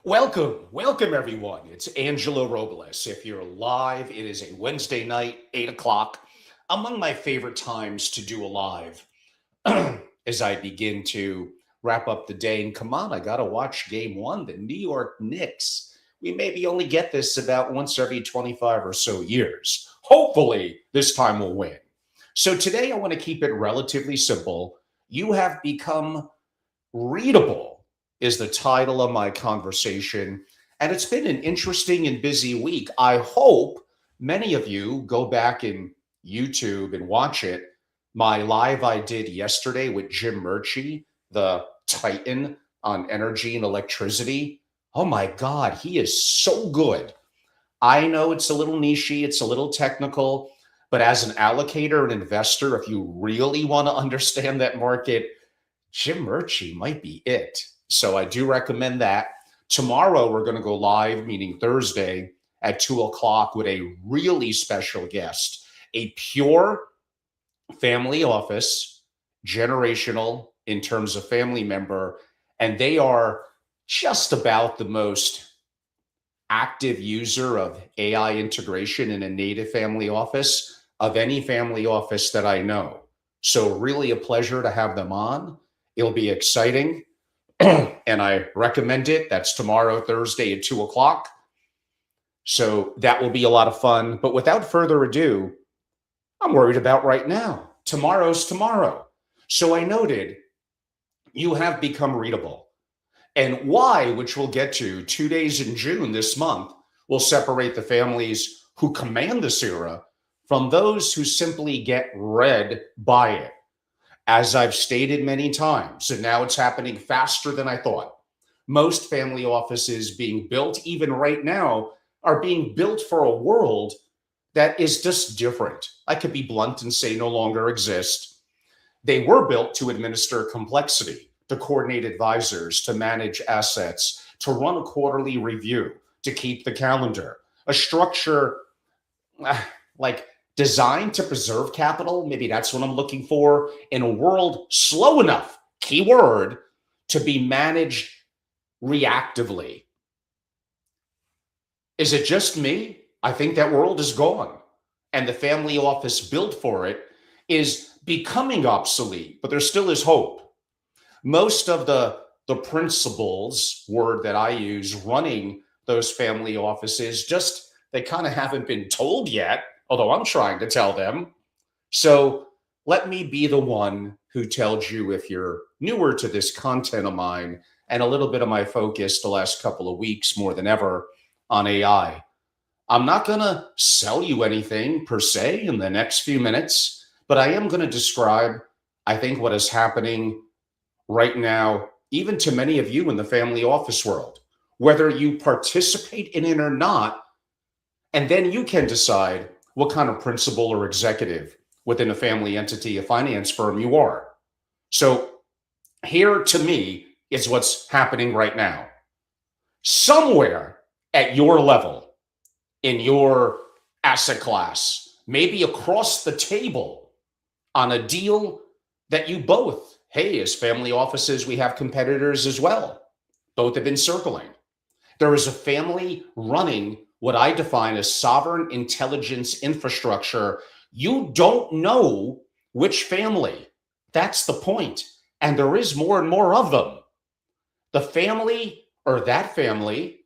Welcome everyone. It's Angelo Robles. If you're live, it is a Wednesday night, 8 o'clock. Among my favorite times to do a live as I begin to wrap up the day. And come on, I got to watch game one, the New York Knicks. We maybe only get this about once every 25 or so years. Hopefully, this time we'll win. So today I want to keep it relatively simple. You have become Readable is the title of my conversation. And it's been an interesting and busy week. I hope many of you go back in YouTube and watch it. My live I did yesterday with Jim Murchie, the titan on energy and electricity. Oh my God, he is so good. I know it's a little nichey, it's a little technical, but as an allocator and investor, if you really want to understand that market, Jim Murchie might be it. So I do recommend that. Tomorrow, we're going to go live, meaning Thursday at 2 o'clock, with a really special guest, a pure family office, generational in terms of family member. And they are just about the most active user of AI integration in a native family office of any family office that I know. So, really a pleasure to have them on. It'll be exciting, and I recommend it. That's tomorrow, Thursday at 2 o'clock. So that will be a lot of fun. But without further ado, I'm worried about right now. Tomorrow's tomorrow. So I noted you have become Readable. And why, which we'll get to, 2 days in June this month, will separate the families who command this era from those who simply get read by it. As I've stated many times, and now it's happening faster than I thought. Most family offices being built, even right now, are being built for a world that is just different. I could be blunt and say no longer exist. They were built to administer complexity, to coordinate advisors, to manage assets, to run a quarterly review, to keep the calendar, a structure like designed to preserve capital. Maybe that's what I'm looking for in a world slow enough, keyword, to be managed reactively. Is it just me? I think that world is gone. And the family office built for it is becoming obsolete, but there still is hope. Most of the principles, word that I use, running those family offices, just they kind of haven't been told yet, although I'm trying to tell them. So let me be the one who tells you, if you're newer to this content of mine and a little bit of my focus the last couple of weeks more than ever on AI. I'm not going to sell you anything per se in the next few minutes, but I am going to describe, I think, what is happening right now, even to many of you in the family office world, whether you participate in it or not. And then you can decide what kind of principal or executive within a family entity, a finance firm you are. So here to me is what's happening right now. Somewhere at your level, in your asset class, maybe across the table on a deal that you both, hey, as family offices, we have competitors as well. Both have been circling. There is a family running what I define as sovereign intelligence infrastructure. You don't know which family. That's the point. And there is more and more of them. The family or that family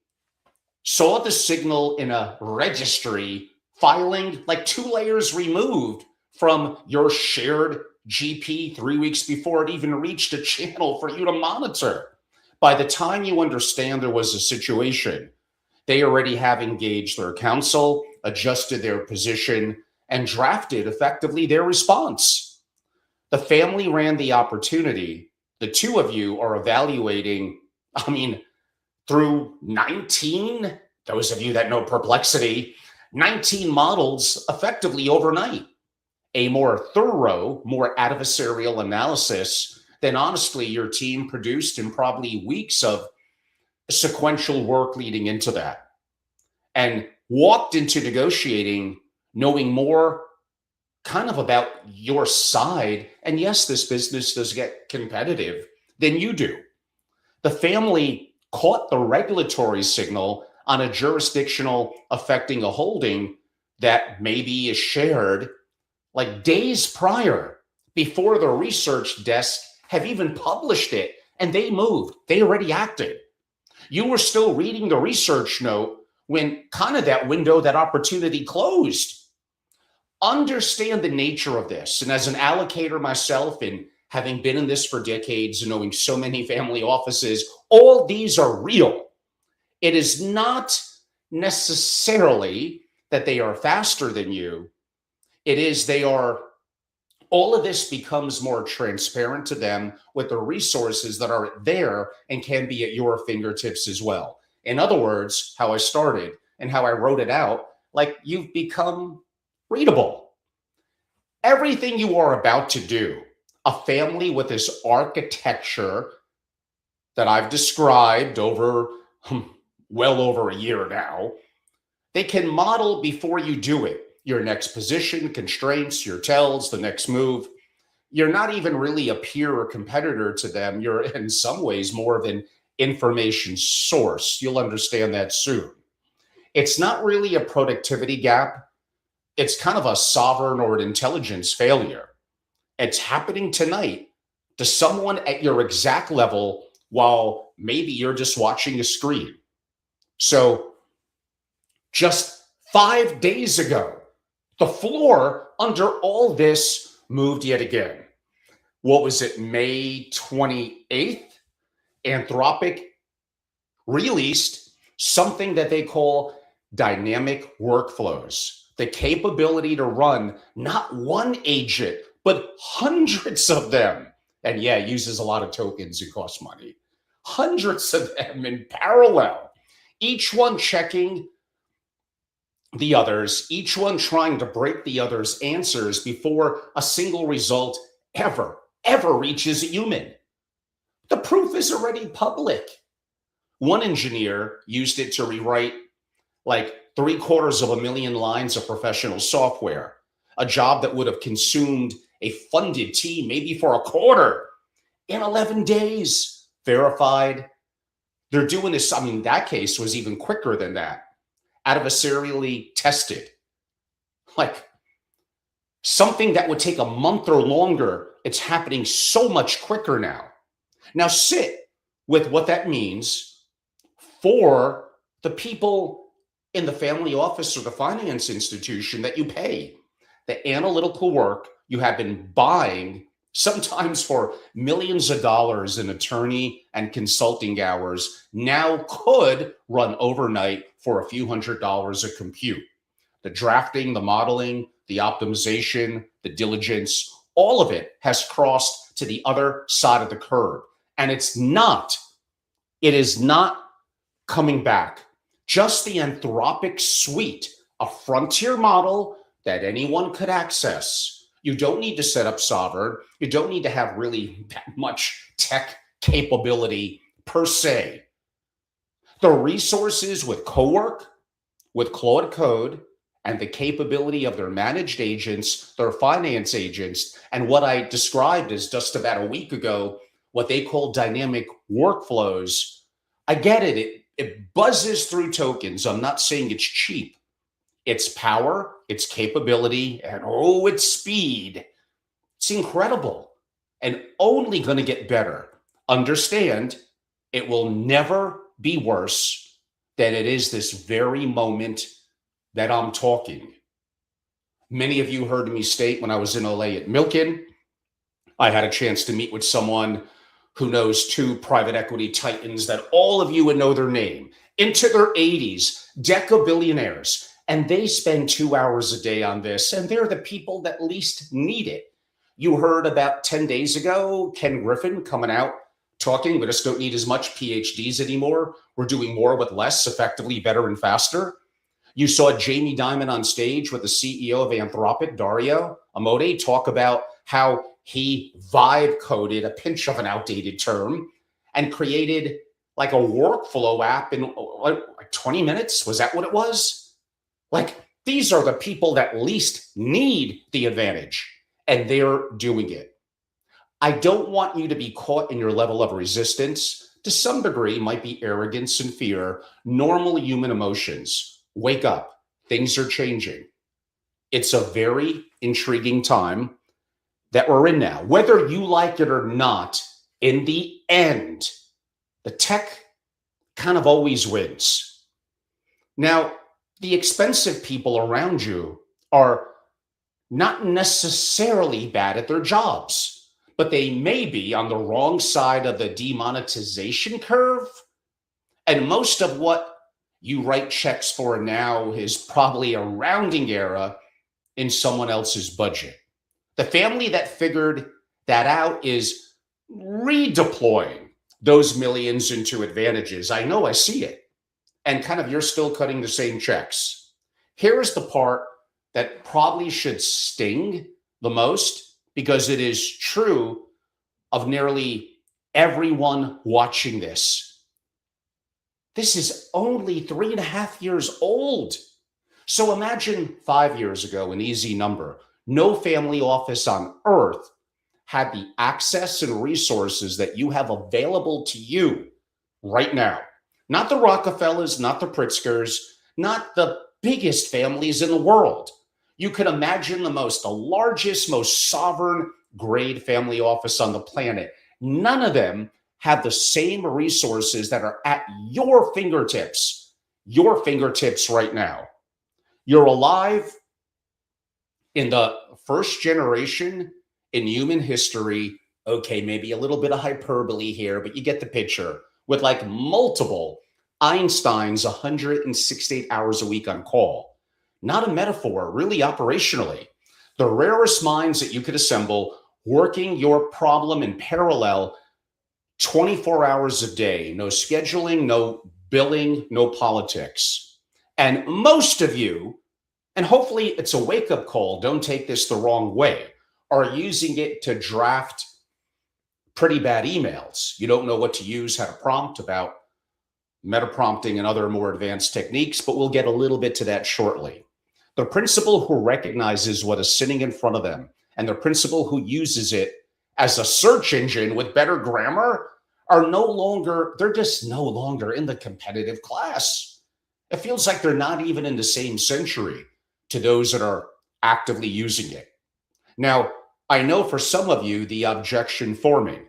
saw the signal in a registry filing like 2 layers removed from your shared GP 3 weeks before it even reached a channel for you to monitor. By the time you understand there was a situation, they already have engaged their counsel, adjusted their position, and drafted effectively their response. The family ran the opportunity. The two of you are evaluating, through 19, those of you that know Perplexity, 19 models effectively overnight. A more thorough, more adversarial analysis than honestly your team produced in probably weeks of sequential work leading into that, and walked into negotiating knowing more kind of about your side. And yes, this business does get competitive than you do. The family caught the regulatory signal on a jurisdictional affecting a holding that maybe is shared like days prior, before the research desk have even published it, and they moved. They already acted. You were still reading the research note when kind of that window, that opportunity closed. Understand the nature of this. And as an allocator myself, and having been in this for decades and knowing so many family offices, all these are real. It is not necessarily that they are faster than you. It is they are, all of this becomes more transparent to them with the resources that are there and can be at your fingertips as well. In other words, how I started and how I wrote it out, like you've become readable. Everything you are about to do, a family with this architecture that I've described over well over a year now, they can model before you do it. Your next position, constraints, your tells, the next move. You're not even really a peer or competitor to them. You're in some ways more of an information source. You'll understand that soon. It's not really a productivity gap. It's kind of a sovereign or an intelligence failure. It's happening tonight to someone at your exact level while maybe you're just watching a screen. So just 5 days ago, the floor under all this moved yet again. What was it, May 28th? Anthropic released something that they call dynamic workflows, the capability to run not one agent, but hundreds of them. And yeah, it uses a lot of tokens and costs money. Hundreds of them in parallel, each one checking the others, each one trying to break the other's answers before a single result ever reaches a human. The proof is already public. One engineer used it to rewrite like 750,000 lines of professional software, a job that would have consumed a funded team maybe for a quarter in 11 days. Verified. They're doing this. I mean, that case was even quicker than that. Out of a serially tested, like something that would take a month or longer, it's happening so much quicker now. Now sit with what that means for the people in the family office or the finance institution that you pay. The analytical work you have been buying, sometimes for millions of dollars in attorney and consulting hours, now could run overnight for a few $100s of compute. The drafting, the modeling, the optimization, the diligence, all of it has crossed to the other side of the curve. And it is not coming back. Just the Anthropic suite, a frontier model that anyone could access. You don't need to set up sovereign. You don't need to have really that much tech capability per se. The resources with Cowork, with Claude Code, and the capability of their managed agents, their finance agents, and what I described as just about a week ago, what they call dynamic workflows. I get it. It buzzes through tokens. I'm not saying it's cheap. Its power, its capability, and its speed. It's incredible and only going to get better. Understand, it will never be worse than it is this very moment that I'm talking. Many of you heard me state when I was in LA at Milken, I had a chance to meet with someone who knows two private equity titans that all of you would know their name, into their 80s, deca-billionaires. And they spend 2 hours a day on this, and they're the people that least need it. You heard about 10 days ago, Ken Griffin coming out talking, we just don't need as much PhDs anymore. We're doing more with less, effectively, better, and faster. You saw Jamie Dimon on stage with the CEO of Anthropic, Dario Amodei, talk about how he vibe coded, a pinch of an outdated term, and created like a workflow app in like 20 minutes. Was that what it was? Like, these are the people that least need the advantage, and they're doing it. I don't want you to be caught in your level of resistance to some degree might be arrogance and fear, normal human emotions. Wake up. Things are changing. It's a very intriguing time that we're in now. Whether you like it or not, in the end, the tech kind of always wins. Now, the expensive people around you are not necessarily bad at their jobs, but they may be on the wrong side of the demonetization curve. And most of what you write checks for now is probably a rounding error in someone else's budget. The family that figured that out is redeploying those millions into advantages. I know, I see it. And kind of you're still cutting the same checks. Here is the part that probably should sting the most, because it is true of nearly everyone watching this. This is only 3.5 years old. So imagine 5 years ago, an easy number. No family office on earth had the access and resources that you have available to you right now. Not the Rockefellers, not the Pritzkers, not the biggest families in the world. You can imagine the largest, most sovereign grade family office on the planet. None of them have the same resources that are at your fingertips right now. You're alive in the first generation in human history. Okay, maybe a little bit of hyperbole here, but you get the picture, with like multiple Einsteins 168 hours a week on call. Not a metaphor, really operationally. The rarest minds that you could assemble working your problem in parallel 24 hours a day. No scheduling, no billing, no politics. And most of you, and hopefully it's a wake-up call, don't take this the wrong way, are using it to draft pretty bad emails. You don't know what to use, how to prompt, about meta prompting and other more advanced techniques, but we'll get a little bit to that shortly. The principal who recognizes what is sitting in front of them and the principal who uses it as a search engine with better grammar they're just no longer in the competitive class. It feels like they're not even in the same century to those that are actively using it. Now, I know for some of you, the objection forming,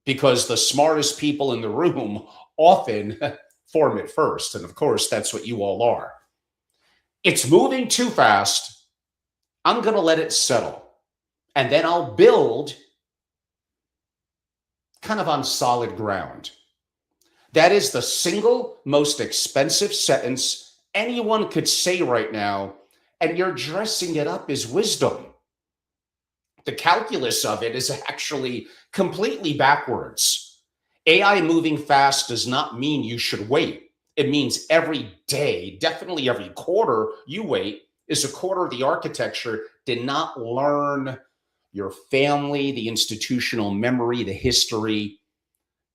because the smartest people in the room often form it first. And of course, that's what you all are. It's moving too fast. I'm going to let it settle. And then I'll build kind of on solid ground. That is the single most expensive sentence anyone could say right now, and you're dressing it up as wisdom. The calculus of it is actually completely backwards. AI moving fast does not mean you should wait. It means every day, definitely every quarter you wait, is a quarter of the architecture did not learn your family, the institutional memory, the history,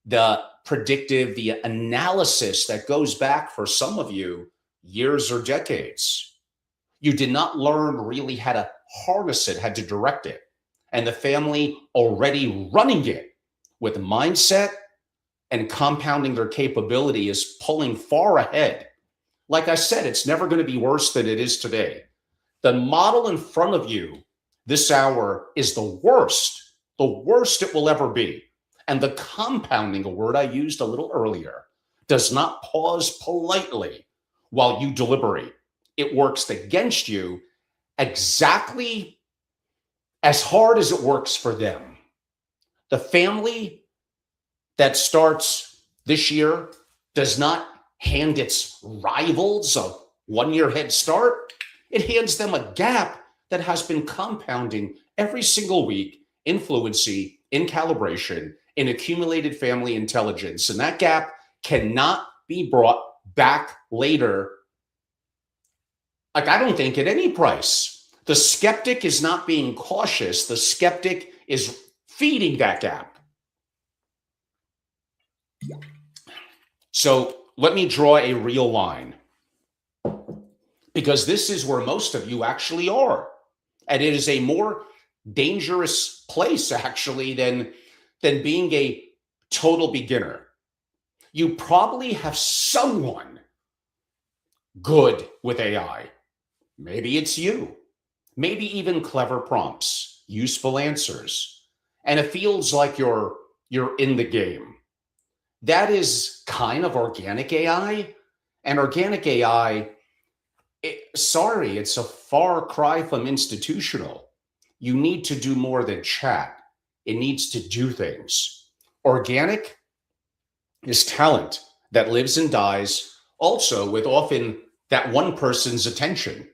the predictive, the analysis that goes back for some of you years or decades. You did not learn really how to harness it, how to direct it. And the family already running it with mindset and compounding their capability is pulling far ahead. Like I said, it's never going to be worse than it is today. The model in front of you this hour is the worst it will ever be. And the compounding, a word I used a little earlier, does not pause politely while you deliberate. It works against you exactly as hard as it works for them. The family that starts this year does not hand its rivals a 1-year head start. It hands them a gap that has been compounding every single week in fluency, in calibration, in accumulated family intelligence. And that gap cannot be brought back later. Like, I don't think at any price. The skeptic is not being cautious. The skeptic is feeding that gap. So let me draw a real line, because this is where most of you actually are. And it is a more dangerous place, actually, than being a total beginner. You probably have someone good with AI. Maybe it's you. Maybe even clever prompts, useful answers. And it feels like you're in the game. That is kind of organic AI. And organic AI, sorry, it's a far cry from institutional. You need to do more than chat. It needs to do things. Organic is talent that lives and dies also with often that one person's attention.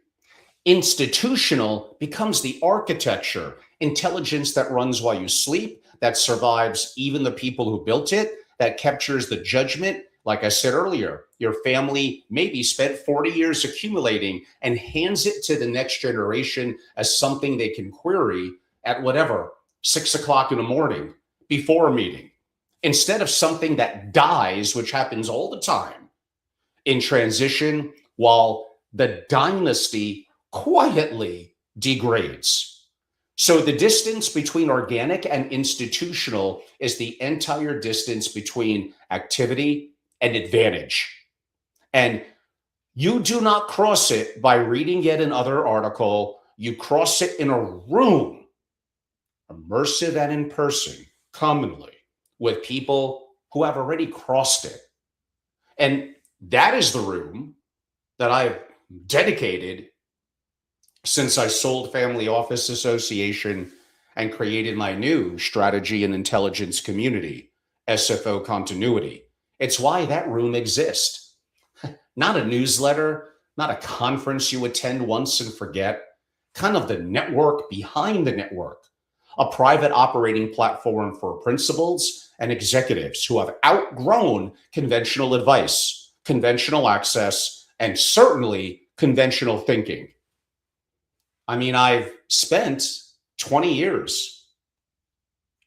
Institutional becomes the architecture, intelligence that runs while you sleep, that survives even the people who built it, that captures the judgment. Like I said earlier, your family maybe spent 40 years accumulating and hands it to the next generation as something they can query at whatever, 6 o'clock in the morning before a meeting, instead of something that dies, which happens all the time in transition while the dynasty quietly degrades. So the distance between organic and institutional is the entire distance between activity and advantage. And you do not cross it by reading yet another article. You cross it in a room, immersive and in person, commonly with people who have already crossed it. And that is the room that I've dedicated since I sold Family Office Association and created my new strategy and intelligence community, SFO Continuity. It's why that room exists. Not a newsletter, not a conference you attend once and forget, kind of the network behind the network, a private operating platform for principals and executives who have outgrown conventional advice, conventional access, and certainly conventional thinking. I mean, I've spent 20 years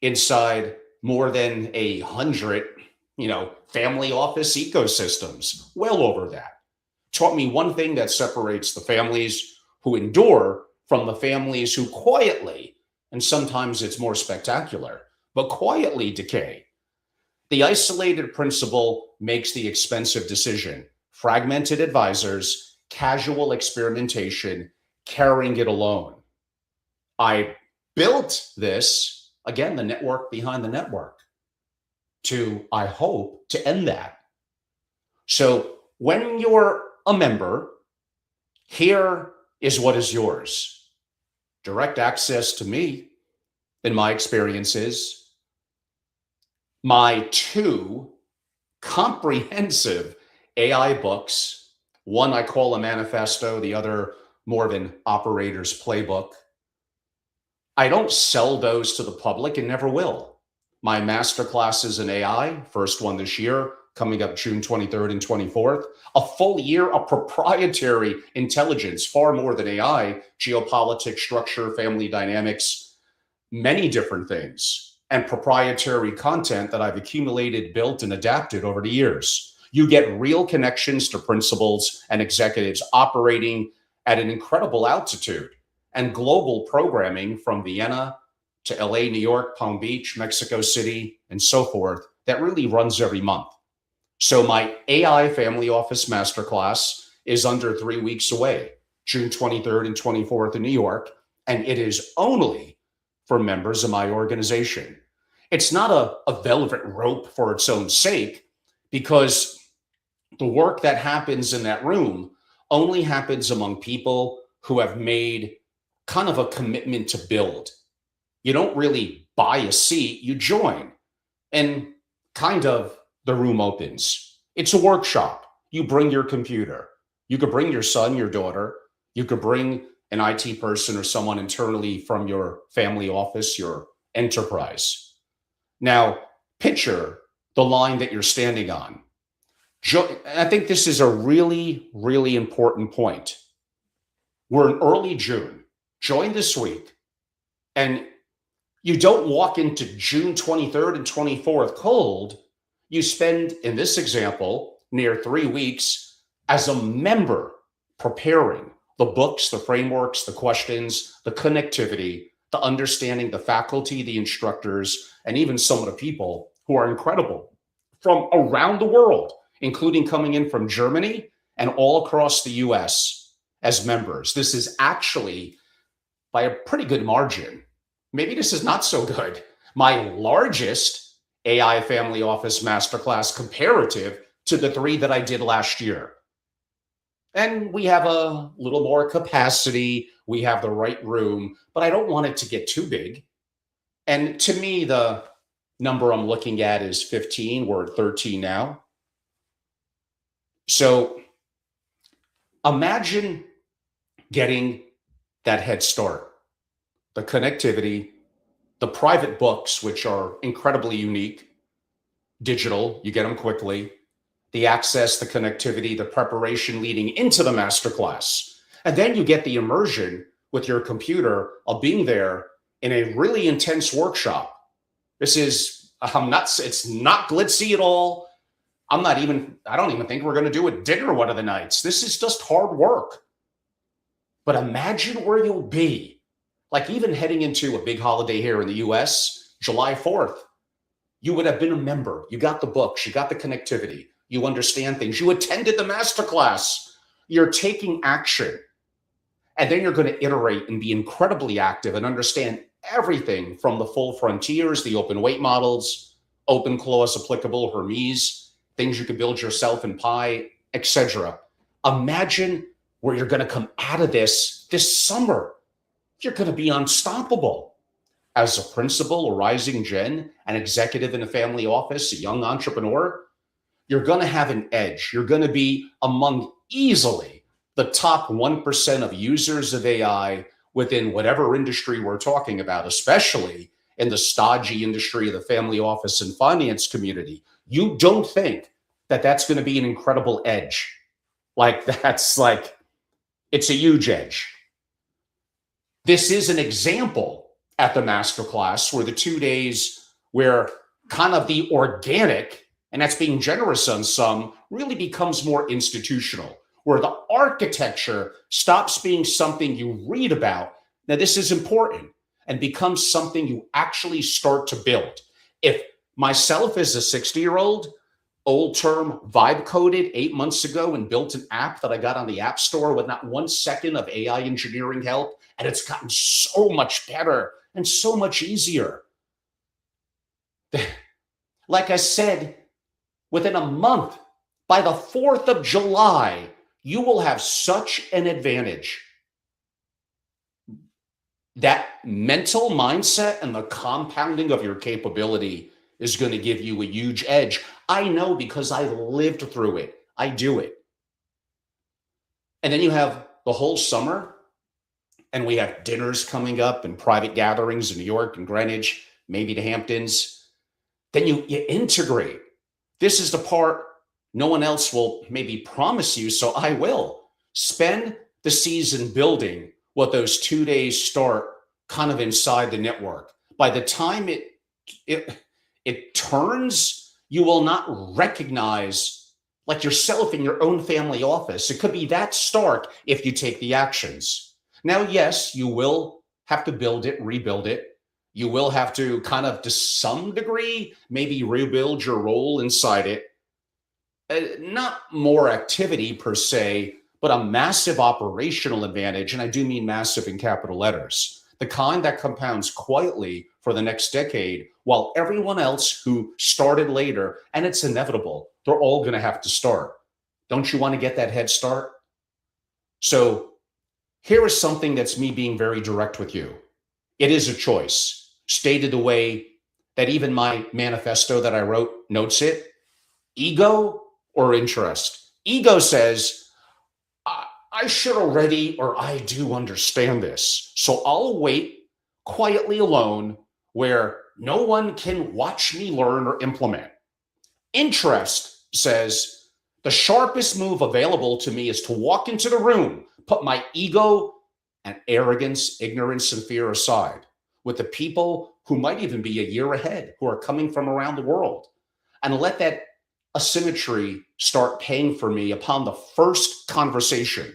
inside more than 100, family office ecosystems, well over that. Taught me one thing that separates the families who endure from the families who quietly, and sometimes it's more spectacular, but quietly decay. The isolated principal makes the expensive decision. Fragmented advisors, casual experimentation, carrying it alone. I built this, again, the network behind the network, to, I hope, to end that. So when you're a member, here is what is yours. Direct access to me, in my experiences, my 2 comprehensive AI books. One I call a manifesto, the other more of an operator's playbook. I don't sell those to the public and never will. My master classes in AI, first one this year, coming up June 23rd and 24th, a full year of proprietary intelligence, far more than AI, geopolitics, structure, family dynamics, many different things, and proprietary content that I've accumulated, built, and adapted over the years. You get real connections to principals and executives operating at an incredible altitude, and global programming from Vienna to LA, New York, Palm Beach, Mexico City, and so forth that really runs every month. So my AI Family Office Masterclass is under 3 weeks away, June 23rd and 24th in New York, and it is only for members of my organization. It's not a velvet rope for its own sake, because the work that happens in that room only happens among people who have made kind of a commitment to build. You don't really buy a seat, you join, and kind of the room opens. It's a workshop. You bring your computer. You could bring your son, your daughter. You could bring an IT person or someone internally from your family office, your enterprise. Now, picture the line that you're standing on. I think this is a really, really important point. We're in early June. Join this week, and you don't walk into June 23rd and 24th cold. You spend, in this example, near 3 weeks as a member preparing the books, the frameworks, the questions, the connectivity, the understanding, the faculty, the instructors, and even some of the people who are incredible from around the world, including coming in from Germany and all across the US as members. This is actually, by a pretty good margin, maybe this is not so good, my largest AI Family Office Masterclass comparative to the 3 that I did last year. And we have a little more capacity, we have the right room, but I don't want it to get too big. And to me, the number I'm looking at is 15. We're at 13 now. So imagine getting that head start, the connectivity, the private books, which are incredibly unique, digital, you get them quickly, the access, the connectivity, the preparation leading into the masterclass. And then you get the immersion with your computer of being there in a really intense workshop. This is, it's not glitzy at all. I don't even think we're going to do a dinner one of the nights. This is just hard work. But imagine where you'll be. Like even heading into a big holiday here in the US, July 4th, you would have been a member. You got the books, you got the connectivity, you understand things, you attended the masterclass, you're taking action. And then you're going to iterate and be incredibly active and understand everything from the full frontiers, the open weight models, open clause applicable, Hermes, things you can build yourself in Pi, etc. Imagine where you're going to come out of this summer. You're going to be unstoppable. As a principal, a rising gen, an executive in a family office, a young entrepreneur, you're going to have an edge. You're going to be among easily the top 1% of users of AI within whatever industry we're talking about, especially in the stodgy industry of the family office and finance community. You don't think that that's going to be an incredible edge. It's a huge edge. This is an example at the masterclass where the 2 days where kind of the organic, and that's being generous on some, really becomes more institutional, where the architecture stops being something you read about. Now, this is important, and becomes something you actually start to build. If myself as a 60-year-old, old term, vibe coded 8 months ago and built an app that I got on the App Store with not 1 second of AI engineering help, and it's gotten so much better and so much easier. Like I said, within a month, by the 4th of July, you will have such an advantage. That mental mindset and the compounding of your capability is going to give you a huge edge. I know because I lived through it. I do it. And then you have the whole summer, and we have dinners coming up and private gatherings in New York and Greenwich, maybe the Hamptons. Then you integrate. This is the part no one else will maybe promise you, so I will. Spend the season building what those 2 days start kind of inside the network. By the time it turns, you will not recognize like yourself in your own family office. It could be that stark if you take the actions. Now, yes, you will have to build it, rebuild it. You will have to kind of, to some degree, maybe rebuild your role inside it. Not more activity per se, but a massive operational advantage. And I do mean massive in capital letters. The kind that compounds quietly for the next decade, while everyone else who started later, and it's inevitable, they're all going to have to start. Don't you want to get that head start? So here is something that's me being very direct with you. It is a choice, stated the way that even my manifesto that I wrote notes it. Ego or interest. Ego says, I should already, or I do understand this. So I'll wait quietly alone where no one can watch me learn or implement. Interest says, the sharpest move available to me is to walk into the room, put my ego and arrogance, ignorance, and fear aside with the people who might even be a year ahead, who are coming from around the world, and let that asymmetry start paying for me upon the first conversation.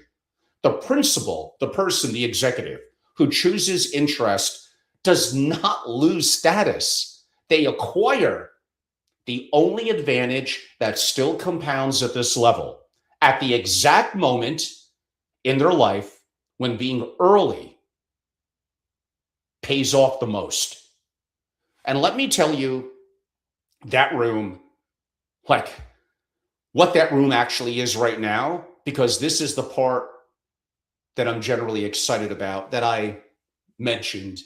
The principal, the person, the executive who chooses interest does not lose status. They acquire The only advantage that still compounds at this level, at the exact moment in their life when being early pays off the most. And let me tell you, that room, like what that room actually is right now, because this is the part that I'm generally excited about that I mentioned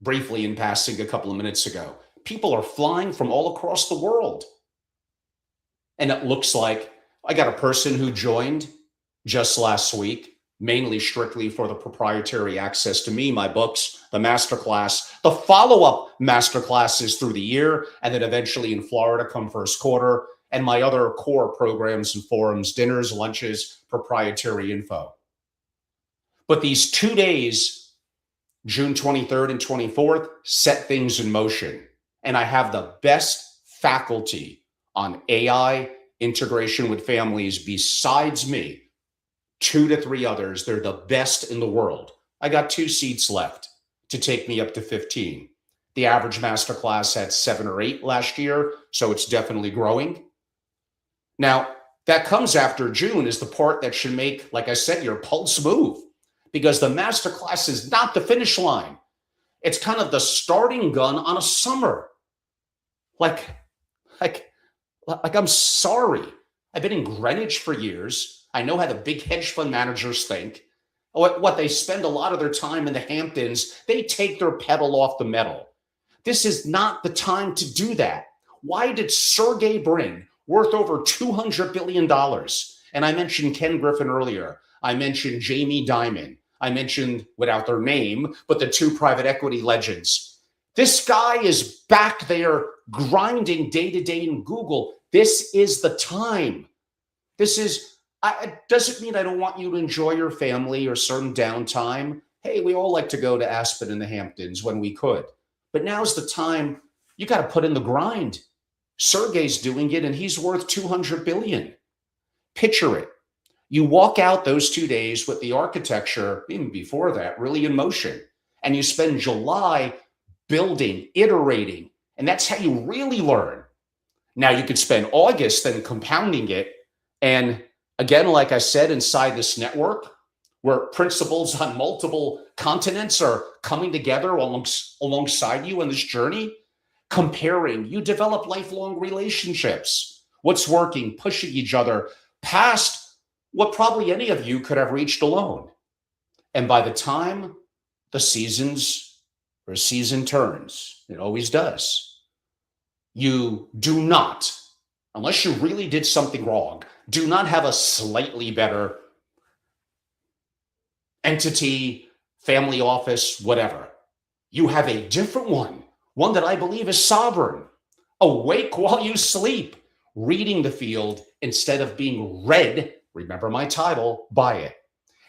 briefly in passing a couple of minutes ago. People are flying from all across the world. And it looks like I got a person who joined just last week, mainly strictly for the proprietary access to me, my books, the masterclass, the follow-up masterclasses through the year, and then eventually in Florida come first quarter, and my other core programs and forums, dinners, lunches, proprietary info. But these 2 days, June 23rd and 24th, set things in motion. And I have the best faculty on AI integration with families besides me, 2 to 3 others. They're the best in the world. I got 2 seats left to take me up to 15. The average masterclass had 7 or 8 last year, so it's definitely growing. Now, that comes after June is the part that should make, like I said, your pulse move, because the masterclass is not the finish line. It's kind of the starting gun on a summer. Like I'm sorry. I've been in Greenwich for years. I know how the big hedge fund managers think. What they spend a lot of their time in the Hamptons, they take their pedal off the metal. This is not the time to do that. Why did Sergey Brin, worth over $200 billion, and I mentioned Ken Griffin earlier, I mentioned Jamie Dimon, I mentioned, without their name, but the 2 private equity legends. This guy is back there grinding day to day in Google. This is the time. It doesn't mean I don't want you to enjoy your family or certain downtime. Hey, we all like to go to Aspen and the Hamptons when we could. But now's the time. You got to put in the grind. Sergey's doing it, and he's worth $200 billion. Picture it. You walk out those 2 days with the architecture, even before that, really in motion. And you spend July building, iterating, and that's how you really learn. Now you could spend August then compounding it. And again, like I said, inside this network, where principals on multiple continents are coming together alongside you on this journey, comparing, you develop lifelong relationships. What's working, pushing each other past what probably any of you could have reached alone. And by the time the season turns, it always does, you do not, unless you really did something wrong, do not have a slightly better entity, family office, whatever. You have a different one that I believe is sovereign, awake while you sleep, reading the field instead of being read, remember my title, by it.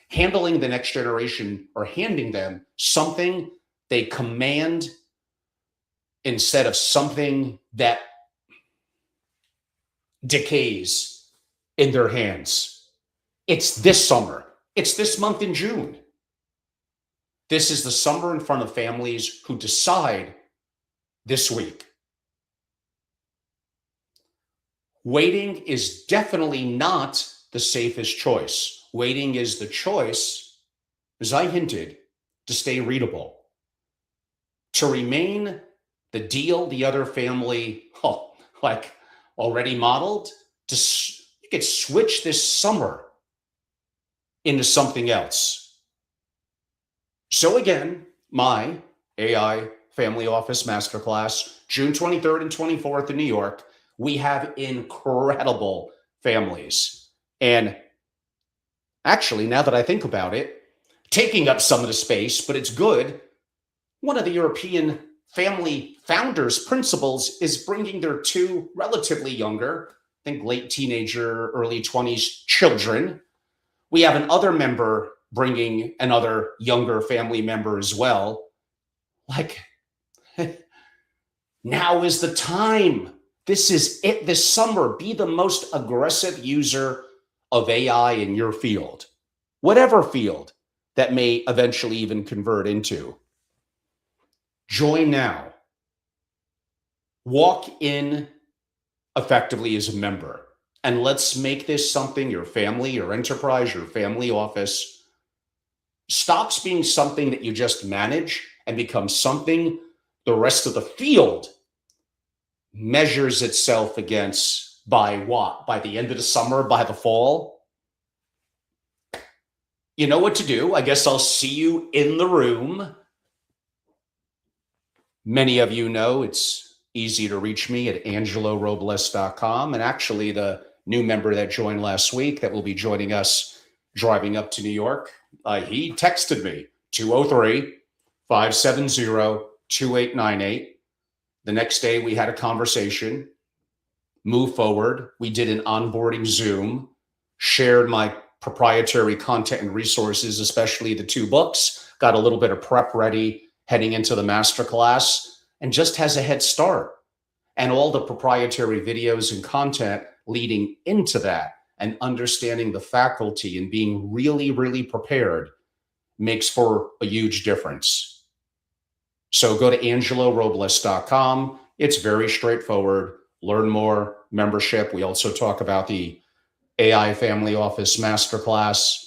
Handling the next generation or handing them something they command instead of something that decays in their hands. It's this summer. It's this month in June. This is the summer in front of families who decide this week. Waiting is definitely not the safest choice. Waiting is the choice, as I hinted, to stay readable, to remain the deal the other family, already modeled. You could switch this summer into something else. So again, my AI Family Office Masterclass, June 23rd and 24th in New York. We have incredible families. And actually, now that I think about it, taking up some of the space, but it's good. One of the European family founders, principals, is bringing their 2 relatively younger, I think late teenager, early 20s children. We have another member bringing another younger family member as well. Now is the time. This is it this summer. Be the most aggressive user of AI in your field, whatever field that may eventually even convert into. Join now. Walk in effectively as a member. And let's make this something your family, your enterprise, your family office stops being something that you just manage and becomes something the rest of the field measures itself against by what? By the end of the summer, by the fall? You know what to do. I guess I'll see you in the room. Many of you know it's easy to reach me at angelorobles.com. And actually, the new member that joined last week that will be joining us driving up to New York, he texted me 203-570-2898. The next day, we had a conversation, moved forward. We did an onboarding Zoom, shared my proprietary content and resources, especially the 2 books, got a little bit of prep ready heading into the masterclass, and just has a head start. And all the proprietary videos and content leading into that and understanding the faculty and being really, really prepared makes for a huge difference. So go to angelorobles.com. It's very straightforward. Learn more, membership. We also talk about the AI Family Office Masterclass.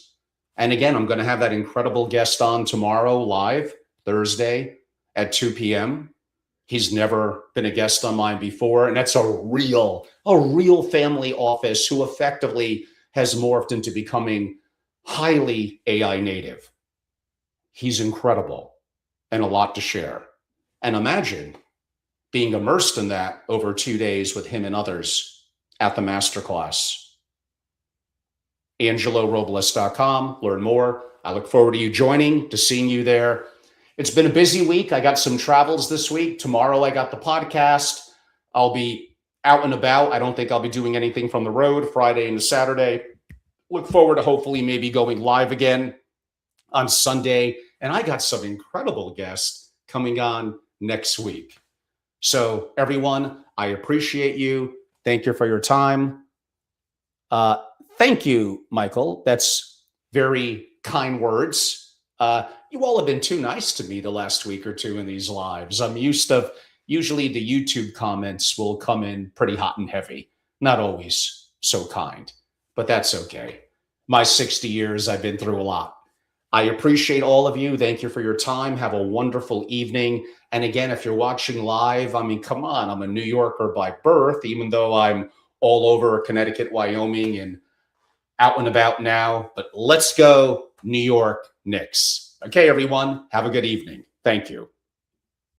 And again, I'm going to have that incredible guest on tomorrow live, Thursday at 2 p.m. He's never been a guest on mine before. And that's a real family office who effectively has morphed into becoming highly AI native. He's incredible and a lot to share. And imagine being immersed in that over 2 days with him and others at the masterclass. angelorobles.com. Learn more. I look forward to you joining, to seeing you there. It's been a busy week. I got some travels this week. Tomorrow I got the podcast. I'll be out and about. I don't think I'll be doing anything from the road Friday and Saturday. Look forward to hopefully maybe going live again on Sunday. And I got some incredible guests coming on next week. So everyone, I appreciate you. Thank you for your time. Thank you, Michael. That's very kind words. You all have been too nice to me the last week or two in these lives. I'm used to, usually the YouTube comments will come in pretty hot and heavy. Not always so kind, but that's okay. My 60 years, I've been through a lot. I appreciate all of you. Thank you for your time. Have a wonderful evening. And again, if you're watching live, I mean, come on, I'm a New Yorker by birth, even though I'm all over Connecticut, Wyoming, and out and about now. But let's go New York Knicks. Okay, everyone, have a good evening. Thank you.